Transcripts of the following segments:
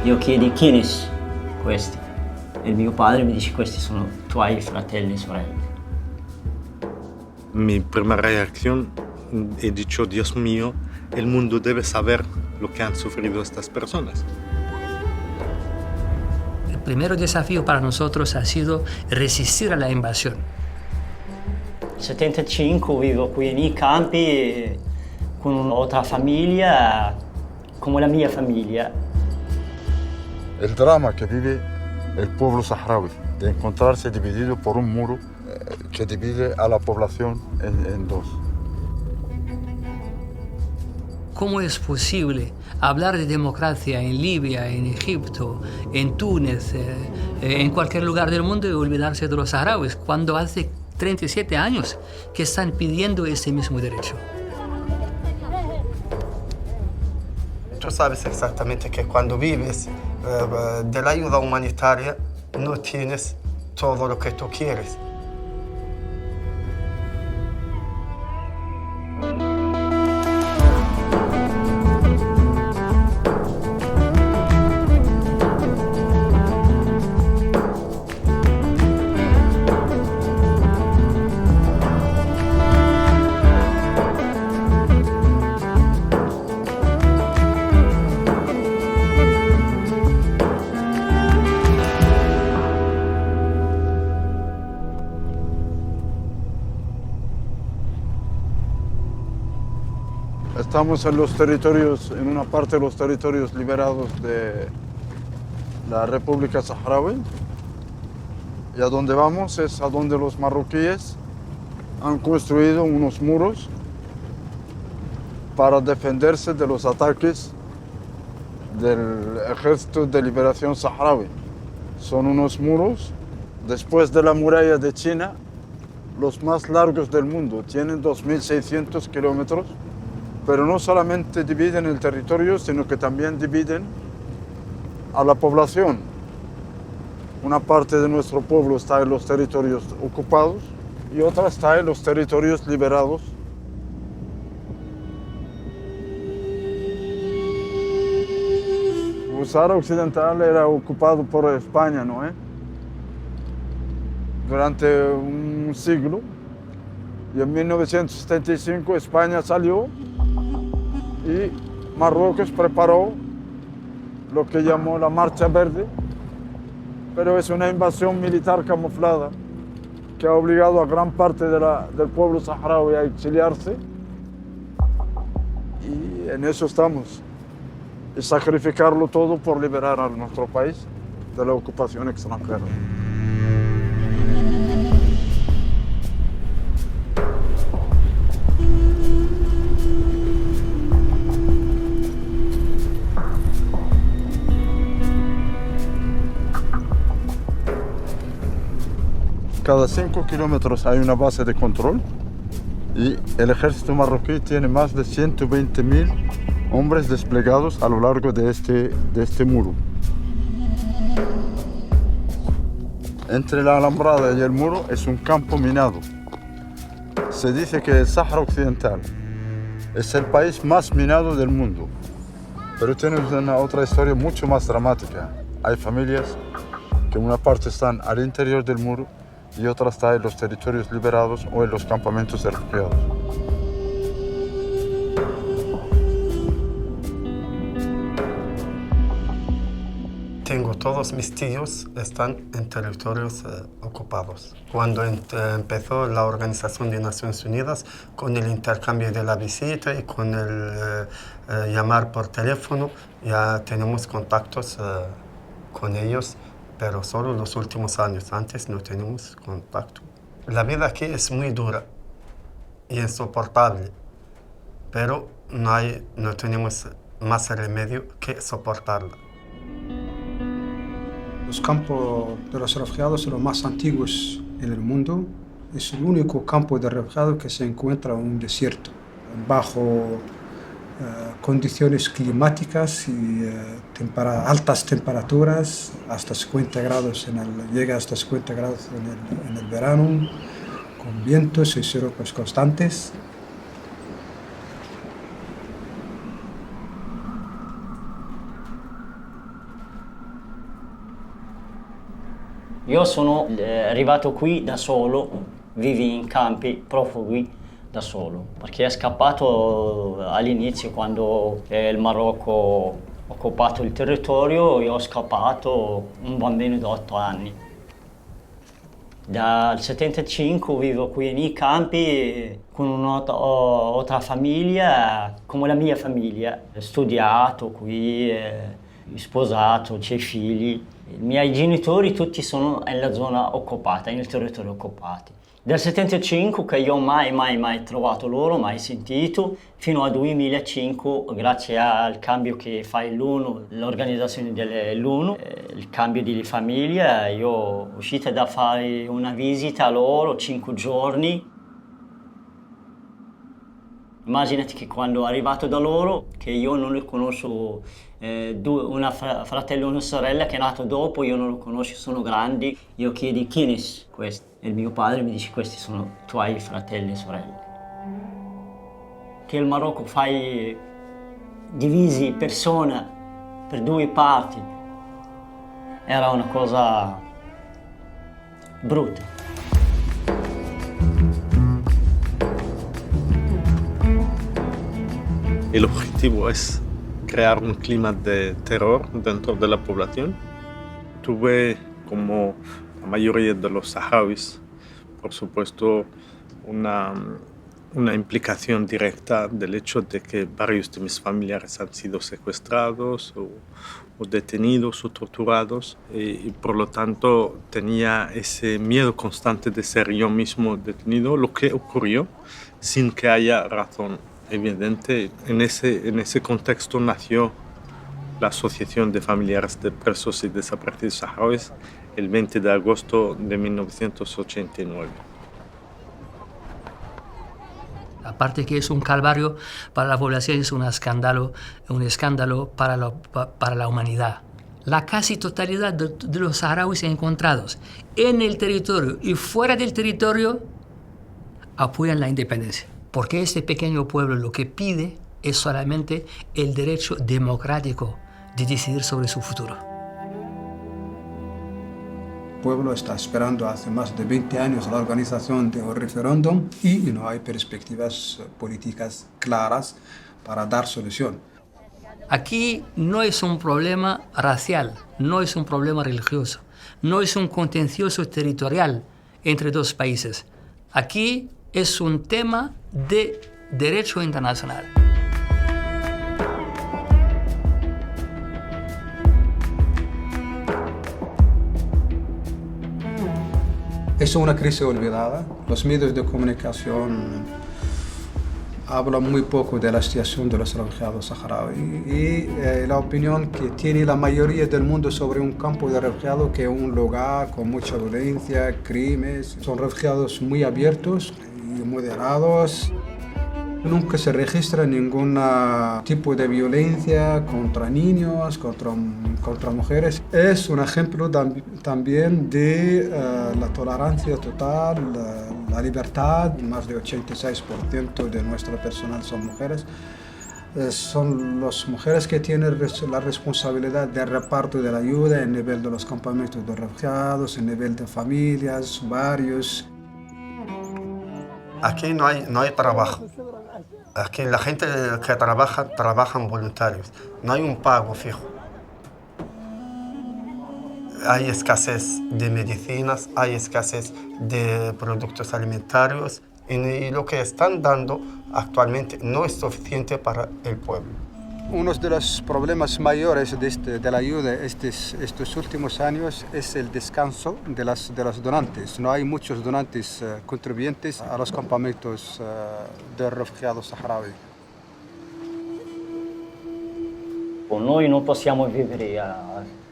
Io chiedi chi questi? E il mio padre mi dice questi sono tuoi fratelli e sorelle. Mi primera reacción he dicho, Dios mío, el mundo debe saber lo que han sufrido estas personas. El primer desafío para nosotros ha sido resistir a la invasión. Nel 75 vivo qui nei campi con un'altra famiglia, come la mia famiglia. El drama que vive el pueblo saharaui de encontrarse dividido por un muro que divide a la población en dos. ¿Cómo es posible hablar de democracia en Libia, en Egipto, en Túnez, en cualquier lugar del mundo y olvidarse de los saharauis cuando hace 37 años que están pidiendo ese mismo derecho? Tú sabes exactamente que cuando vives de la ayuda humanitaria no tienes todo lo que tú quieres. Estamos en los territorios, en una parte de los territorios liberados de la República Saharaui. Y a donde vamos es a donde los marroquíes han construido unos muros para defenderse de los ataques del Ejército de Liberación Saharaui. Son unos muros, después de la muralla de China, los más largos del mundo. Tienen 2.600 kilómetros. Pero no solamente dividen el territorio, sino que también dividen a la población. Una parte de nuestro pueblo está en los territorios ocupados y otra está en los territorios liberados. El Sahara Occidental era ocupado por España, ¿no? Durante un siglo. Y en 1975 España salió y Marruecos preparó lo que llamó la Marcha Verde, pero es una invasión militar camuflada que ha obligado a gran parte del pueblo saharaui a exiliarse, y en eso estamos, y sacrificarlo todo por liberar a nuestro país de la ocupación extranjera. Cada 5 kilómetros hay una base de control y el ejército marroquí tiene más de 120.000 hombres desplegados a lo largo de este muro. Entre la alambrada y el muro es un campo minado. Se dice que el Sáhara Occidental es el país más minado del mundo, pero tiene una otra historia mucho más dramática. Hay familias que una parte están al interior del muro y otra está en los territorios liberados o en los campamentos de refugiados. Tengo todos mis tíos están en territorios ocupados. Cuando empezó la Organización de Naciones Unidas con el intercambio de la visita y con el llamar por teléfono, ya tenemos contactos con ellos, pero solo los últimos años. Antes no tenemos contacto. La vida aquí es muy dura y insoportable, pero no tenemos más remedio que soportarla. Los campos de los refugiados son los más antiguos en el mundo. Es el único campo de refugiados que se encuentra en un desierto, bajo condiciones climáticas y altas temperaturas, hasta 50 grados, llega hasta 50 grados en el verano, con vientos y sierras constantes. Io sono arrivato qui da solo, vivi in campi profughi da solo, perché è scappato all'inizio quando il Marocco ha occupato il territorio, io ho scappato un bambino di 8 anni. Dal 75 vivo qui nei campi con un'altra famiglia, come la mia famiglia. Ho studiato qui, sposato, c'è figli. I miei genitori tutti sono nella zona occupata, nel territorio occupato. Dal 75 che io mai trovato loro, mai sentito, fino al 2005, grazie al cambio che fa l'UNO, l'organizzazione dell'UNO, il cambio di famiglia, io sono uscita da fare una visita a loro, 5 giorni. Immaginati che quando sono arrivato da loro, che io non li conosco, una fratello e una sorella che è nato dopo, io non lo conosco, sono grandi, io chiedo chi è questo? E il mio padre mi dice questi sono i tuoi fratelli e sorelle. Che il Marocco fai divisi persona per 2 parti, era una cosa brutta. El objetivo es crear un clima de terror dentro de la población. Tuve, como la mayoría de los saharauis, por supuesto, una implicación directa del hecho de que varios de mis familiares han sido secuestrados o detenidos o torturados y por lo tanto tenía ese miedo constante de ser yo mismo detenido, lo que ocurrió sin que haya razón evidente. En ese contexto nació la Asociación de Familiares de Presos y Desaparecidos Saharauis el 20 de agosto de 1989. Aparte que es un calvario para la población, es un escándalo para la humanidad. La casi totalidad de los saharauis encontrados en el territorio y fuera del territorio apoyan la independencia. Porque este pequeño pueblo lo que pide es solamente el derecho democrático de decidir sobre su futuro. El pueblo está esperando hace más de 20 años la organización de un referéndum y no hay perspectivas políticas claras para dar solución. Aquí no es un problema racial, no es un problema religioso, no es un contencioso territorial entre 2 países. Aquí es un tema de derecho internacional. Es una crisis olvidada. Los medios de comunicación hablan muy poco de la situación de los refugiados saharauis y la opinión que tiene la mayoría del mundo sobre un campo de refugiados que es un lugar con mucha violencia, crímenes. Son refugiados muy abiertos y moderados. Nunca se registra ningún tipo de violencia contra niños, contra mujeres. Es un ejemplo también de la tolerancia total, la libertad. Más de 86% de nuestro personal son mujeres. Son las mujeres que tienen la responsabilidad del reparto de la ayuda en nivel de los campamentos de refugiados, en nivel de familias, barrios. Aquí no hay trabajo. Aquí la gente que trabajan voluntarios. No hay un pago fijo. Hay escasez de medicinas, hay escasez de productos alimentarios y lo que están dando actualmente no es suficiente para el pueblo. Uno de los problemas mayores de la ayuda estos últimos años es el descanso de los donantes. No hay muchos donantes contribuyentes a los campamentos de refugiados saharauis. Noi non possiamo vivere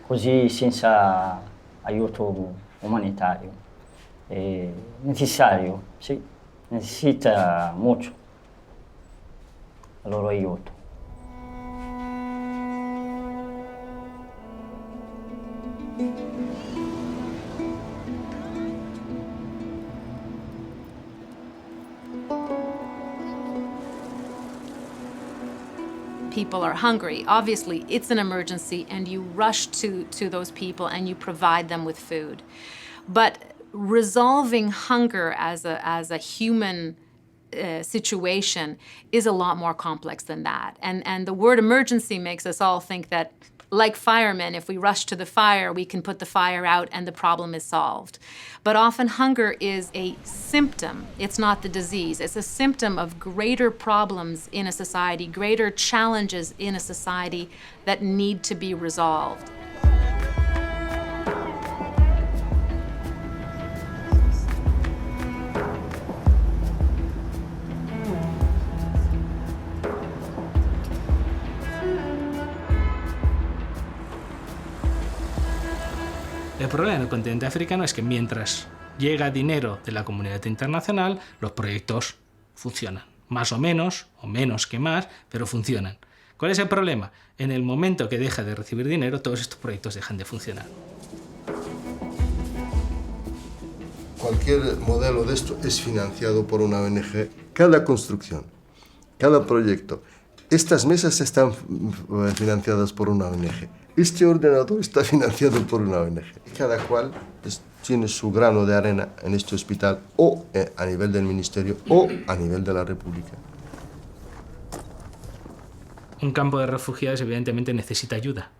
così senza aiuto umanitario. È necessario, sì, necessita molto il loro aiuto. People are hungry. Obviously, it's an emergency, and you rush to those people and you provide them with food. But resolving hunger as a human situation is a lot more complex than that. And the word emergency makes us all think that, like firemen, if we rush to the fire, we can put the fire out and the problem is solved. But often hunger is a symptom. It's not the disease. It's a symptom of greater problems in a society, greater challenges in a society that need to be resolved. El problema en el continente africano es que mientras llega dinero de la comunidad internacional, los proyectos funcionan. Más o menos que más, pero funcionan. ¿Cuál es el problema? En el momento que deja de recibir dinero, todos estos proyectos dejan de funcionar. Cualquier modelo de esto es financiado por una ONG. Cada construcción, cada proyecto. Estas mesas están financiadas por una ONG. Este ordenador está financiado por una ONG. Cada cual tiene su grano de arena en este hospital, o a nivel del ministerio, o a nivel de la República. Un campo de refugiados evidentemente necesita ayuda,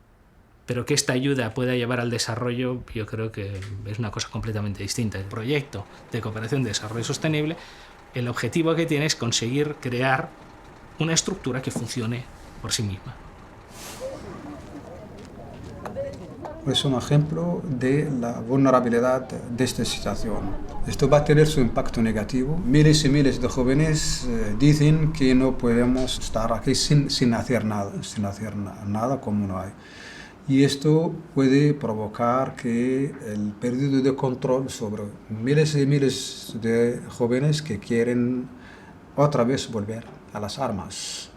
pero que esta ayuda pueda llevar al desarrollo, yo creo que es una cosa completamente distinta. El proyecto de cooperación de desarrollo sostenible, el objetivo que tiene es conseguir crear una estructura que funcione por sí misma. Es un ejemplo de la vulnerabilidad de esta situación. Esto va a tener su impacto negativo. Miles y miles de jóvenes dicen que no podemos estar aquí sin hacer nada como no hay. Y esto puede provocar que el pérdida de control sobre miles y miles de jóvenes que quieren otra vez volver a las armas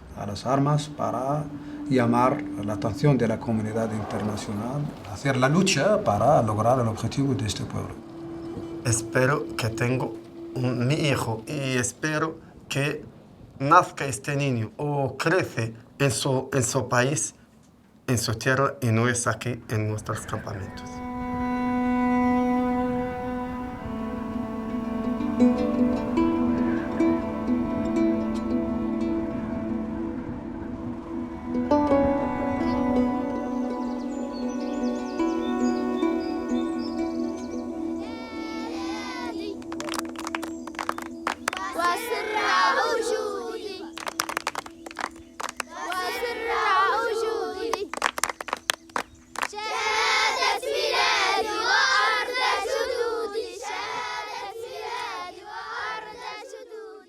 para llamar la atención de la comunidad internacional, hacer la lucha para lograr el objetivo de este pueblo. Espero que tengo mi hijo y espero que nazca este niño o crece en su país, en su tierra, y no es aquí en nuestros campamentos.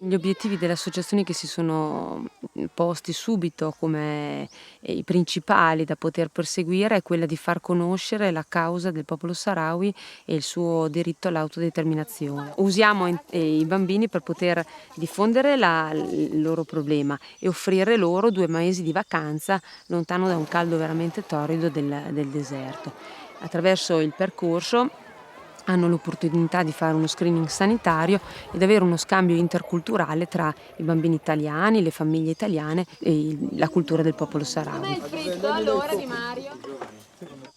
Gli obiettivi delle associazioni che si sono posti subito come i principali da poter perseguire è quella di far conoscere la causa del popolo saharawi e il suo diritto all'autodeterminazione. Usiamo i bambini per poter diffondere il loro problema e offrire loro 2 mesi di vacanza lontano da un caldo veramente torrido del deserto. Attraverso il percorso hanno l'opportunità di fare uno screening sanitario ed avere uno scambio interculturale tra i bambini italiani, le famiglie italiane e la cultura del popolo saharawi.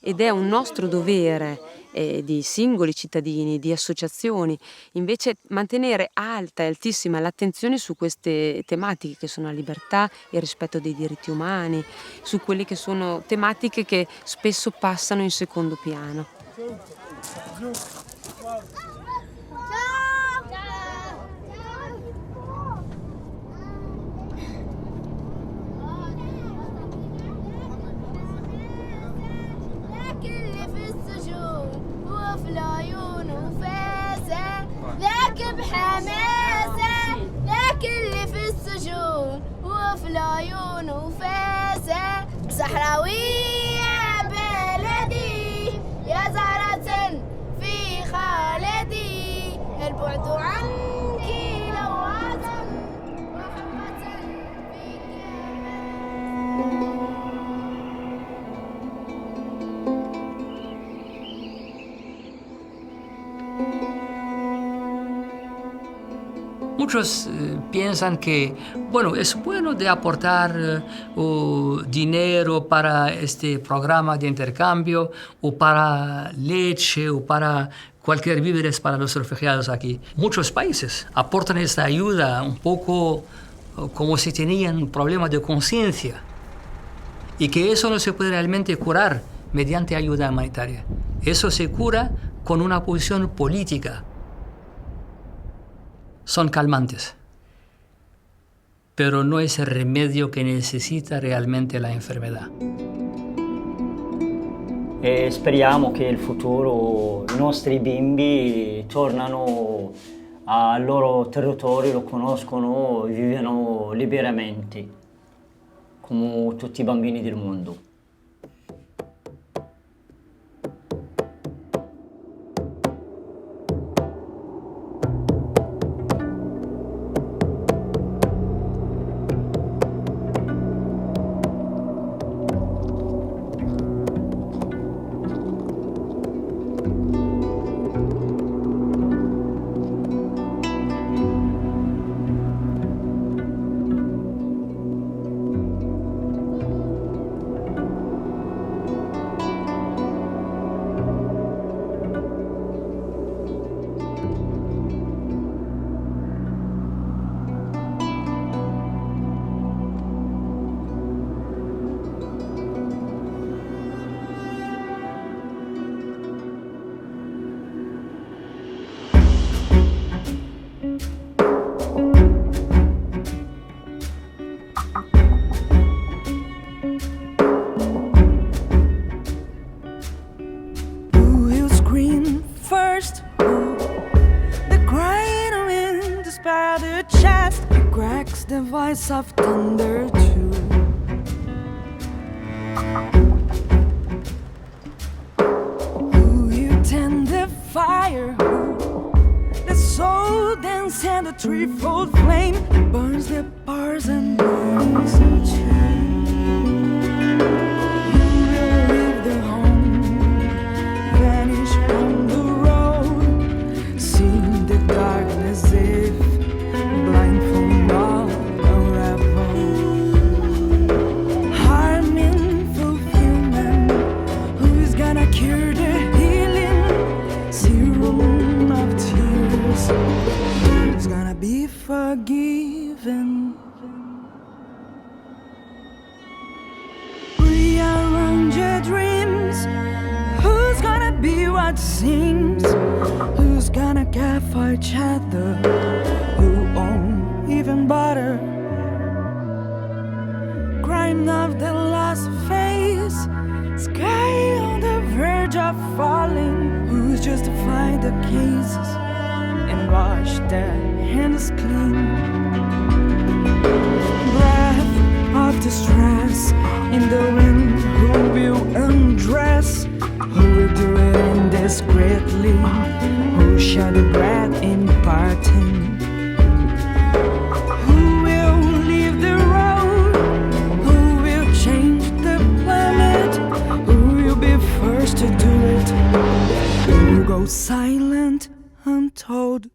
Ed è un nostro dovere di singoli cittadini, di associazioni, invece mantenere alta e altissima l'attenzione su queste tematiche che sono la libertà, il rispetto dei diritti umani, su quelle che sono tematiche che spesso passano in secondo piano. ذاك بحماسة ذاك اللي في السجون وفي العيون وفاسة صحراوية بلدي يا زهرة في خالدي البعد عنك لوعة وحمة في Muchos piensan que, bueno, es bueno de aportar dinero para este programa de intercambio o para leche o para cualquier víveres para los refugiados aquí. Muchos países aportan esta ayuda un poco como si tenían problemas de conciencia y que eso no se puede realmente curar mediante ayuda humanitaria. Eso se cura con una posición política. Son calmantes, pero no es el remedio que necesita realmente la enfermedad. E speriamo che in futuro i nostri bimbi tornano al loro territorio, lo conoscono e vivono liberamente, come tutti i bambini del mondo. The voice of thunder too. Who you tend the fire, who the soul dance and the threefold flame burns the bars and burns the chain. You will leave the home, vanish on the road, seeing the darkness if blind from all. Cure the healing serum of tears. Who's gonna be forgiven? Rearrange your dreams. Who's gonna be what seems? Who's gonna care for each other? Who own even better? Crime of the last phase. Sky on the verge of falling. Who's justify the cases and wash their hands clean? Breath of distress in the wind. Who will undress? Who will do it indiscreetly? Who share the bread in parting? Who will leave the road? Who will change the planet? Be first to do it. Who will go silent, untold?